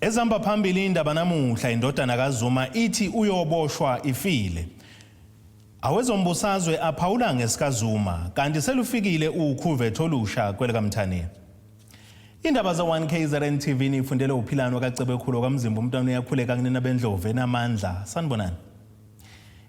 Ezamba phambili indaba namuhla indodana kaZuma ithi uyoboshwa ifile. Awezombusazwe aphawula ngesikazuma kanti selifikile UKHUVETHE OLUSHA KWELAMTHANIYA. Indaba za 1KZNTV nifundele uphilano kaCebekhulu kamzimba umntwana uyakhuleka kunina bendlove enamandla. Sanibonani.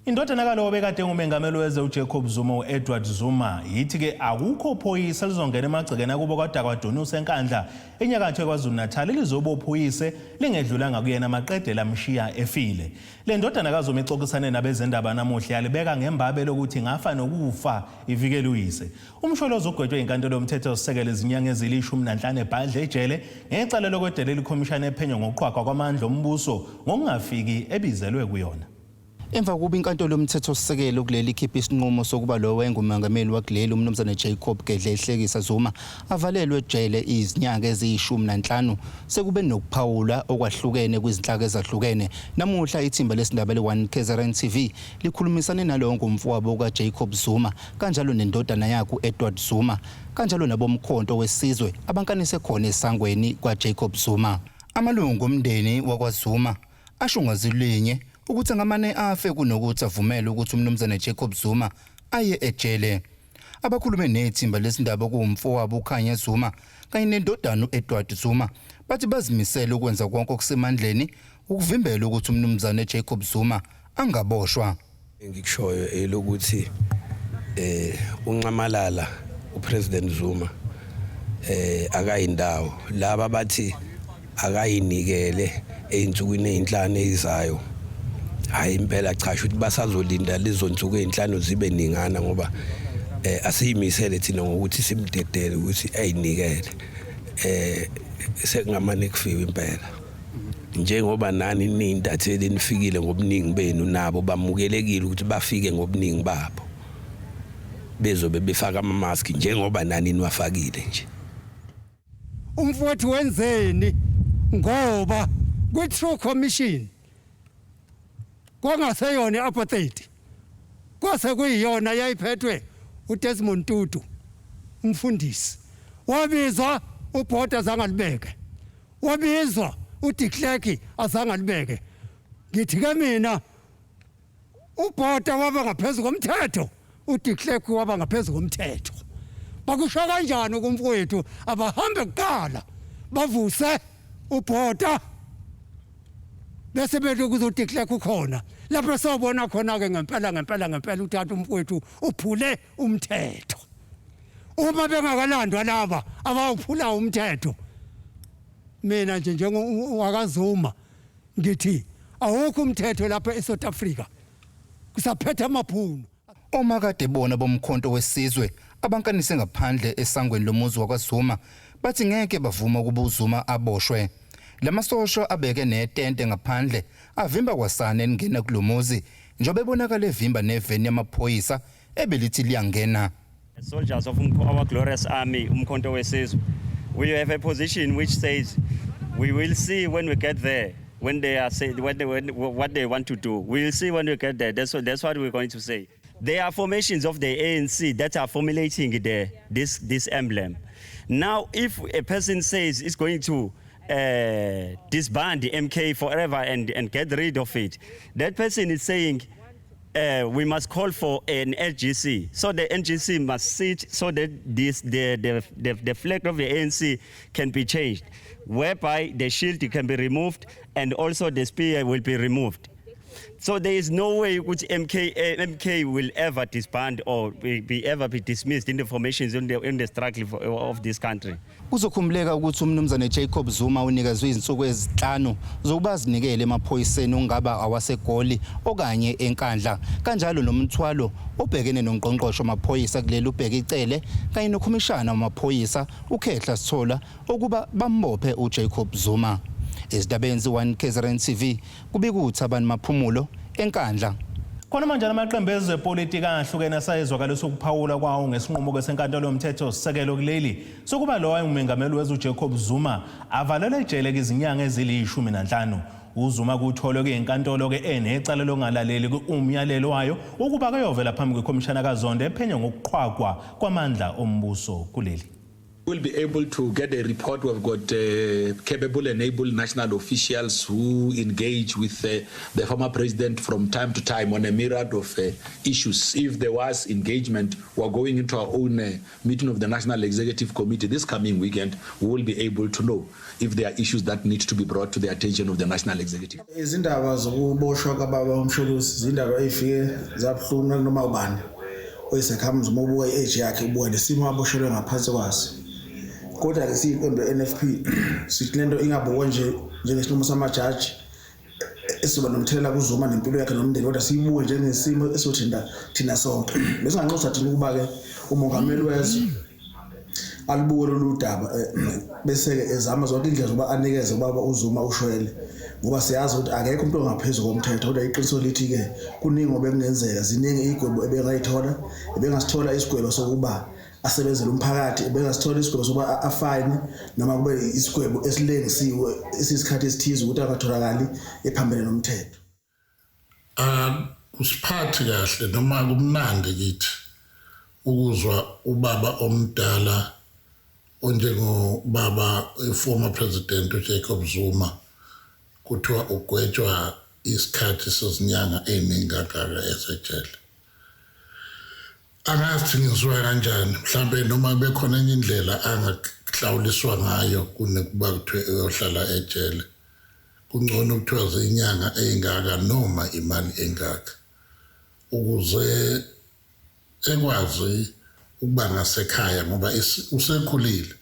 Indodana kalowo bekade ngumengameli weze uJacob Zuma uEdward Zuma yithi ke akukho phoyisa lizongena emagcekeni akubo kodwa kwaDonusa enkandla enyakatho kwaZulu Natal lizobophoyise lingedlulanga kuyena maqede lamshiya efile. Le ndodana kaZuma ixoxisane nabezendaba namuhla yalibeka ngembabe lokuthi ngafa nokufa ivikele uyise. Umsholozo ugwetshwe inkantolo yomthetho osisekelo izinyanga ezili-15 ebhadle ejele ngecala lokwedelela ikhomishana ephenyo ngokuqhwagwa kwamandla ombuso ngokungafiki ebizelwe kuyona. Emva kuba inkantolo yomthetho osisekelo kuleli ikhipha isinqumo sokuba lo wengumengameli wakuleli umnumzana Jacob Gedle ehlekisa Zuma avalelwe ejele izinyanga eziyi-15 sekube nokuphawula okwahlukene kwizinhlaka ezahlukene. Namuhla ithimba lesindaba le-1KZNTV likhulumisane nalo ngumfowabo kaJacob Zuma kanjalo nendodana yakhe uEdward Zuma kanjalo nabomkhonto wesizwe abankanise khona esangweni kwaJacob Zuma. Amalungu omndeni wakwaZuma asho ngazilinye ukuthi ngamane afe kunokuthi avumele ukuthi umnumzana Jacob Zuma aye ejele. Abakhulume nethimba lesindaba kuumfowabo uKhanya Zuma kanye nendodana uEdward Zuma bathi bazimisela ukwenza konke okusemandleni ukuvimbela ukuthi umnumzana Jacob Zuma angaboshwa. Ngikushoyo elokuthi uncamalala uPresident Zuma akayindawo laba bathi akayinikele einsukwini ezinhlanu ezizayo. Hayi impela cha ukuthi basazolinda lezo nsuku ezinhlanu zibe ningana ngoba asiyimisele thina ngokuthi simdedele ukuthi ayinikele sekungamane kufiwe impela njengoba nani nindathele nifikile ngobuningi benu nabo bamukelekile ukuthi bafike ngobuningi babo bezobe befaka ama mask njengoba nani niwafakile nje. Umfowethu wenzeni ngoba ku True Commission kwangaseyona apartheid kwase kuyiyona yayiphethwe uDesmond Tutu umfundisi wabizwa uBhoda zangalibeke wabizwa uDe Klerk azangalibeke. Ngithi ke mina uBhoda waba ngaphezulu komthetho uDe Klerk waba ngaphezulu komthetho. Bakusho kanjani kumfowethu abahambe kuqala bavuse uBhoda bese bethi kuzothi Klerk ukhona lapho sobona khona ke ngempela uthatha umfowethu uphule umthetho. Uma bengakalandwa laba abawuphula umthetho mina nje njengowakaZuma ngithi awukho umthetho lapha eSouth Africa kusaphethe amaphuno. Oma kade bona bomkhonto wesizwe abankanise ngaphandle esangweni lomuzi wakwaZuma bathi ngeke bavuma ukuba uZuma aboshwe. Lamasosha abeke netente ngaphandle avimba kwasana engena kulomuzi njobe bonakala evimba neveni yamaphoyisa ebelithi liyangena. Soldiers of our glorious army umkhonto wesizwe, we have a position which says we will see when we get there, when they are saying what they want to do. We will see when we get there. That's what we're going to say. There are formations of the ANC that are formulating this emblem. Now, if a person says it's going to disband the MK forever and get rid of it, that person is saying we must call for an NGC. So the NGC must sit so that the flag of the ANC can be changed, whereby the shield can be removed and also the spear will be removed. So there is no way which MK will ever disband or ever be dismissed in the formations in the struggle of this country. Kuzokhumbuleka ukuthi umnumzana Jacob Zuma unikezwe izinsuku ezi5 zokuba azinikele emaphoyiseni ongaba awaseGoli okanye enkandla kanjalo nomthwalo obhekene nongqongqosho amaphoyisa kuleli ubheka icele kanye nokhomishana wamaphoyisa uKhehla Sithola ukuba bambophe uJacob Zuma. Ezindabeni ze-1KZNTV kubika ukuthi abantu maphumulo enkandla. Khona manje amaqembu ezepolitika ahlukene asayezwakala sokuphawula kwawo ngesinqumo kwesenkantolo yomthetho osisekelo kuleli sokuba lo wayengumengameli weze uJacob Zuma avalelwe ejele izinyanga ezili-15. UZuma kutholwe kwenkantolo ke enecala longalaleli kumyalelo wayo ukuba kayovela phambi kwekhomishana kaZondo ephenya ngokuqhwagwa kwamandla ombuso kuleli. We'll be able to get a report. We've got capable and able national officials who engage with the former president from time to time on a myriad of issues. If there was engagement, we're going into our own meeting of the National Executive Committee this coming weekend. We will be able to know if there are issues that need to be brought to the attention of the National Executive. Izindaba zokuboshwa kababa uMshulusi izindaba ezifike zabuhlungu noma ubani oyisekhamuzi uma ubuka i-age yakhe ubuka nesimo aboshelwe ngaphansi kwaso. Kodwa ke siyiqembu le-NFP sithi lento ingabukwa nje njengesinqumo samajaji esizoba nomthelela kuzuma nempilo yakhe nomndeni, kodwa siyibuke njengesimo esothinta thina sonke. Bese nganxusa thina ukuba ke umongameli wezwe alibuke lolu daba bese ke ezama zonke indlela zokuba anikeze ubaba uZuma ushwele, ngoba siyazi ukuthi akekho umuntu ongaphezulu komthetho. Kodwa iqiniso lithi ke kuningi obekungenzeka, ziningi igwebo ebengayithola, ebengasithola isigwebo sokuba asebenzele umphakathi, ebengasithola isigwebo sokuba afine noma kube isigwebo esilengisiwe isisikhathi esithize ukuthi angatholakali ephambene nomthetho. Kusiphathi kahle noma kumnandi kithi ukuzwa ubaba omdala onjengobaba former president uJacob Zuma kuthiwa ugwetshwa isikhathi sezinyanga eziningi kangaka esejele. Angazi ngizwa kanjani, mhlambe noma bekhona enye indlela angahlawuliswa ngayo kunekuba kuthiwe uyohlala ejele. Kungcono kuthiwa zinyanga ezingaka noma imali engaka ukuze ekwazi ukuba ngasekhaya, ngoba usekhulile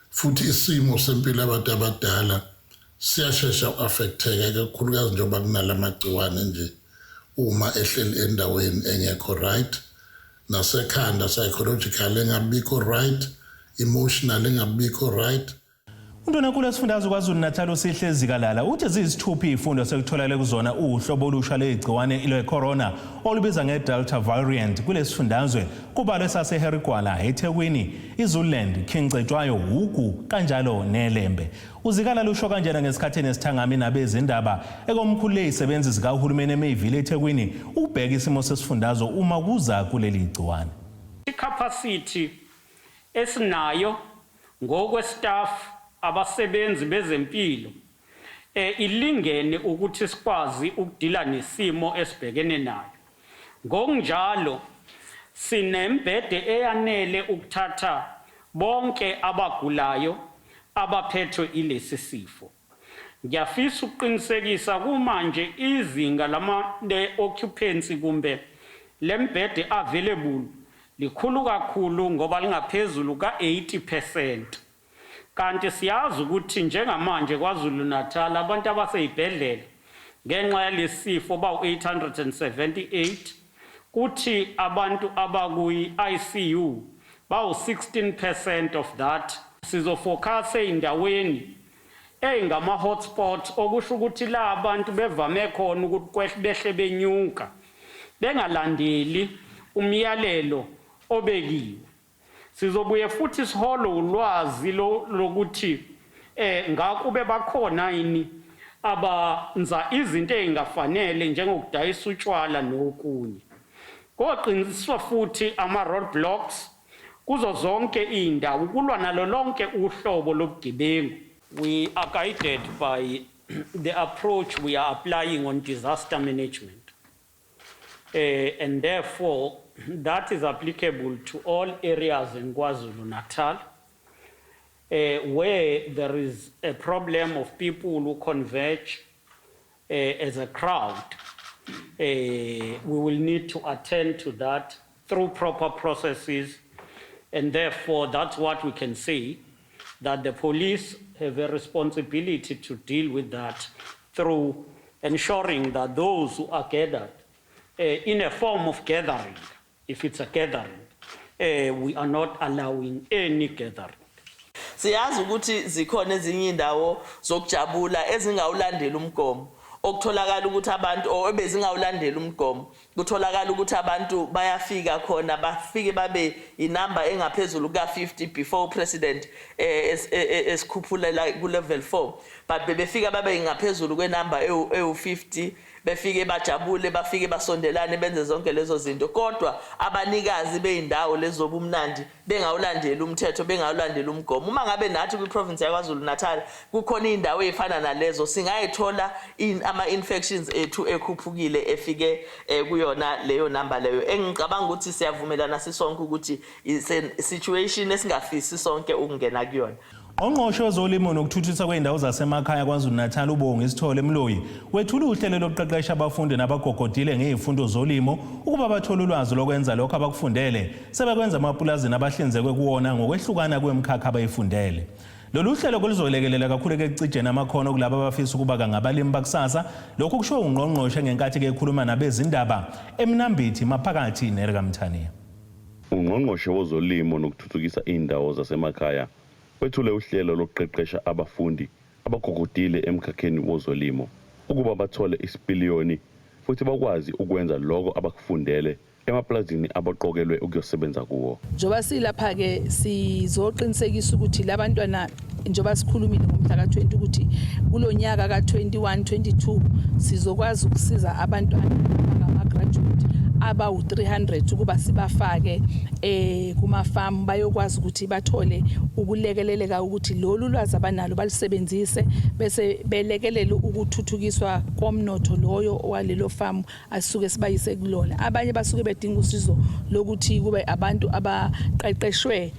futhi isimo sempilo abantu abadala siyashesha uaffecteka kakhulukazi njengoba kunalamagciwane nje uma ehleli endaweni engekho right, nasekhanda psychological engabikho right, emotional engabikho right. Untonkulu wesifundazwe KwaZulu-Natal uSihle Zikalala uthi ziyisithupha izifundo sekutholakele kuzona uhlobo olusha legciwane le-corona olubiza nge-Delta variant kulesifundazwe kubalwe saseHerigwala, eThekwini, iZululand, King Cetshwayo, Hugu kanjalo neLembe. uZikalala usho kanjena ngesikhathini esithangami nabezindaba ekomkhulu lezisebenzi zikahulumeni eMayville, eThekwini ukubheka isimo sesifundazwe uma kuza kuleli gciwane. Icapacity esinayo ngokwestaff abasebenzi bezempilo ilingene ukuthi sikwazi ukudila nesimo esibhekene nayo. Ngokunjalo sinembhede eyanele ukuthatha bonke abagulayo abaphethwe ilesi sifo. Ngiyafisa ukuqinisekisa kumanje izinga le occupancy kumbe lembhede available likhulu kakhulu ngoba lingaphezulu ka-80%. Kanti siyazi ukuthi njengamanje KwaZulu-Natal abantu abaseyibhedlela ngenxa yalesifo bawu-878, kuthi abantu abakuyi-ICU bawu-16% of that. Sizofocus ey'ndaweni ey'ngama-hotspot, okusho ukuthi la abantu bevame khona ukuthi behle benyuka bengalandeli umyalelo obekiwe. Sizobuye futhi siholo ulwazi lokuthi ngakube bakhona yini abanza izinto ezingafanele njengokudayisa utshwala nokunye. Koqiniswa futhi ama-roadblocks kuzo zonke indawo ukulwa nalo lonke uhlobo lobugebengu. We are guided by the approach we are applying on disaster management. And therefore, that is applicable to all areas in KwaZulu-Natal where there is a problem of people who converge as a crowd. We will need to attend to that through proper processes, and therefore that's what we can say, that the police have a responsibility to deal with that through ensuring that those who are gathered in a form of gathering, if it's a gathering, we are not allowing any gathering. Siyazi ukuthi zikhona ezinye indawo zokujabula ezingawulandela umgomo, okutholakala ukuthi abantu ebezingawulandela umgomo, kutholakala ukuthi abantu bayafika khona bafike babe inamba engaphezulu ka-50 before president esikhuphula ku level 4, but bebefika babe ngaphezulu kwenamba ewu-50 befike bajabule bafike basondelane benze zonke lezo zinto kodwa abanikazi beindawo lezo bumnandi bengawulandela umthetho bengawulandela umgomo uma ngabe nathi kwiprovince yaKwaZulu Natal kukhona indawo ezifana nalezo singayithola ama infections ethu ekhuphukile efike kuyona leyo number leyo engicabanga ukuthi siyavumelana sisonke ukuthi situation esingafisi sonke ukungena kuyona. Ongqosho wezolimo nokuthuthukiswa kweindawo zasemakhaya KwaZulu Natal uBonga Isithole Mloyi wethula uhlelo lokuqeqesha abafundi nabagogodile ngezifundo zolimo ukuba bathole ulwazi lokwenza lokho abakufundele sebekwenza amapulazini abahlinzekwe kuwona ngokwehlukana kwemkhakha abayifundele. Lolu hlelo kulizolekelela kakhulu ekucijeni amakhono kulabo abafisa ukuba ngabalimi bakusasa lokhu kusho ungqongqoshe ngenkathi ekhuluma nabezindaba eMnambithi maphakathi neRikamthaniya. Ungqongqoshe wezolimo nokuthuthukisa indawo zasemakhaya wethule uhlelo lokuqeqesha abafundi abagogodile emkhakheni wozolimo ukuba bathole isipiliyoni futhi bakwazi ukwenza lokho abakufundele emapulazini abaqokelwe ukuyosebenza kuwo. Njoba silapha ke sizoqinisekisa ukuthi labantwana njoba sikhulumile ngomhla ka20 ukuthi kulonyaka ka21-22 sizokwazi ukusiza abantwana abangama graduate abawu 300 ukuba sibafake kuma farm bayokwazi ukuthi bathole ukulekeleleka ukuthi lolu lwazi abanalo balisebenzise bese belekelela ukuthuthukiswa komnotho loyo walelo farm asuke sibayise kulona. Abanye basuke bedinga usizo lokuthi kube abantu abaqeqeshwe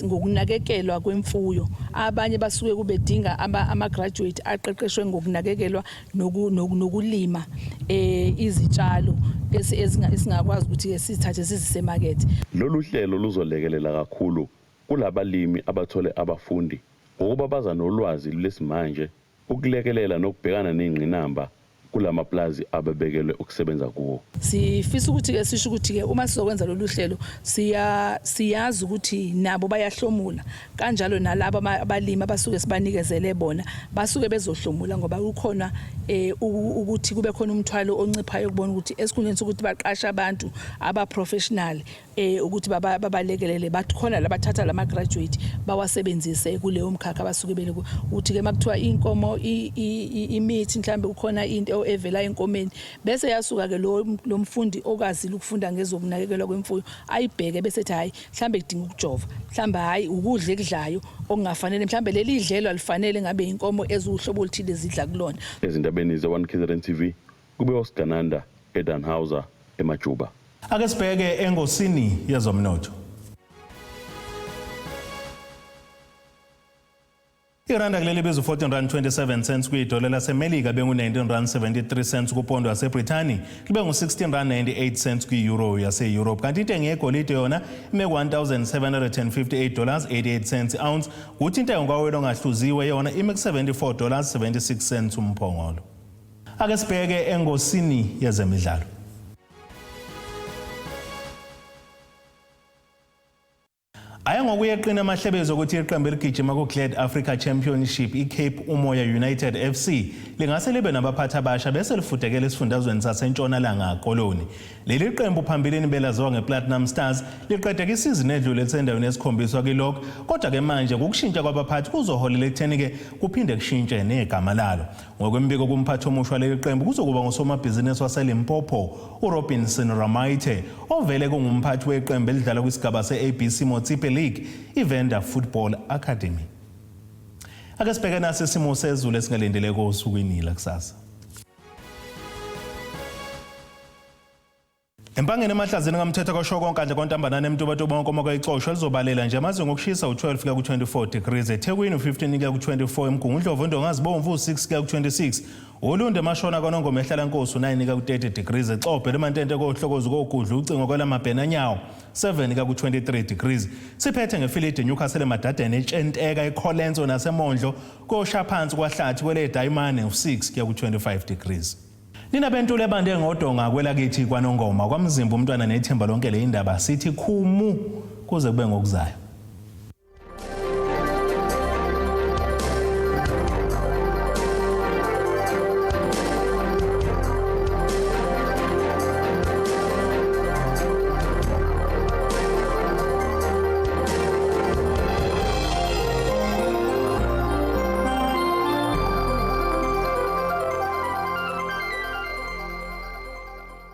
ngokunakekelwa kwemfuyo, abanye basuke kubedinga ama graduate aqeqeshwe ngokunakekelwa nokulima izitshalo esingakwazi ukuthi sithathe sizisemarket. Lolu hlelo luzolekelela kakhulu kulabalimi abathole abafundi ngokuba baza nolwazi lesimanje ukulekelela nokubhekana nezingqinamba kulamaplazi ababekelwe ukusebenza kuwo. Sifisa ukuthi ke sisho ukuthi ke uma sizokwenza lolu hlelo siyazi ukuthi nabo bayahlomula kanjalo nalabo abalimi abasuke sibanikezele bona basuke bezohlomula ngoba ukhona ukuthi kube khona umthwalo onciphayo ukubona ukuthi esikhundleni sokuthi baqasha abantu aba professional ukuthi babalekelele bakhona labathatha lama graduate bawasebenzise kuleyo mkhakha abasuke bele ukuthi ke makuthiwa inkomo imithi mhlambe ukhona into evela enkomeni bese yasuka ke lo mfundi okazile ukufunda ngezokunakekelwa kwemfuyo ayibheke bese ethi hayi mhlambe kudinga ukujova mhlambe hayi ukudla ekudlayo okungafanele mhlambe leli idlelo alifanele ngabe inkomo ezuhlobo oluthile zidla kulona. Ezindabeni ze1KZNTV kube uSgananda eDanhauser eMajuba. Ake sibheke engosini yezomnotho. Iranda kuleli bizo R14.27 kwidola laseMelika bengu R19.73 kupondo yaseBrithani libe ngu16.98 kwi-euro yase-Europe kanti intengo yegolide yona ime $1,758.88 ounce kuthi intengo kawelo ngahluziwe yona ime $74.76 umphongolo. Ake sibheke engosini yezemidlalo. Aya ngokuyeqina amahlebezi ukuthi iqembu eligijima ku-Glad Africa Championship iCape Umoya United FC lingase libe nabaphathi abasha bese lifutekela esifundazweni saseNtshonalanga Koloni. Leli qembu phambilini belaziwa ngePlatinum Stars liqedeke isizini edlule elisendaweni esikhombiswa kilokho kodwa ke manje ngokushintsha kwabaphathi kuzoholela ekutheni ke kuphinde kushintshe negama lalo. Ngokwembiko kumphathi omusha leli qembu kuzokuba ngosomabhizinisi waseLimpopo uRobinson Ramaite ovele kungumphathi weqembu elidlala kwisigaba se-ABC Motsipe League iVenda Football Academy. Ake sibheke naso isimo sezulu esingalindele kosukwini la kusasa. Empangeni emahlazini kamthetho kwasho konke kanje kontambanana emntubato bonke omakayicosho lizobalela nje amaze ngokushisa u12 kuya ku24 degrees eThekwini u15 kuya ku24 eMgungundlovu Ndongazibomvu u6 kuya ku26 uLunde emashona kwaNongoma ehlalankosi u9 kuya ku30 degrees eXhobhe leMantente kohlokozi kokudla ucingo kwelaMabhenanyawo 7 kuya ku23 degrees siphethe ngefilidi Newcastle eMadadeni eTshenteka eKholenzo naseMondlo koshaphansi kwahlathi kweleDayimane u6 kuya ku25 degrees. Nina bentule bande ngodonga kwelakithi kwaNongoma kwamzimba umntwana nethemba lonke le indaba sithi khumu kuze kube ngokuzayo.